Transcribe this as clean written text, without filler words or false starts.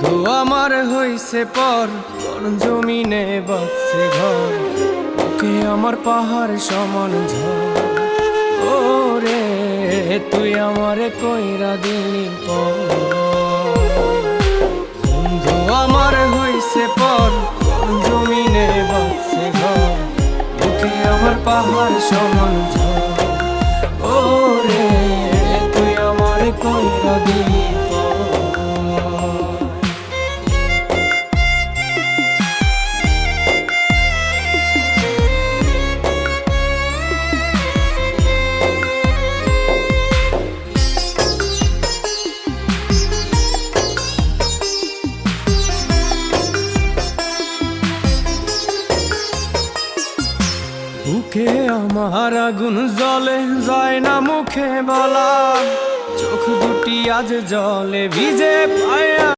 বন্ধু আমার হইছে পর কোন জমিনে বাঁচছে ঘর, ওকে আমার পাহাড় সমান ঝড়। ওরে তুই আমারে কইরা দিলি পর। বন্ধু আমার হইছে পর কোন জমিনে বাঁচছে ঘর, ওকে আমার পাহাড় সমান ঝড়। ওরে তুই আমারে কইরা দিলি পর। বুকে আমার আগুন জ্বলে যায় না মুখে বলা, চোখ দুটি আজ জলে ভিজে পায়া।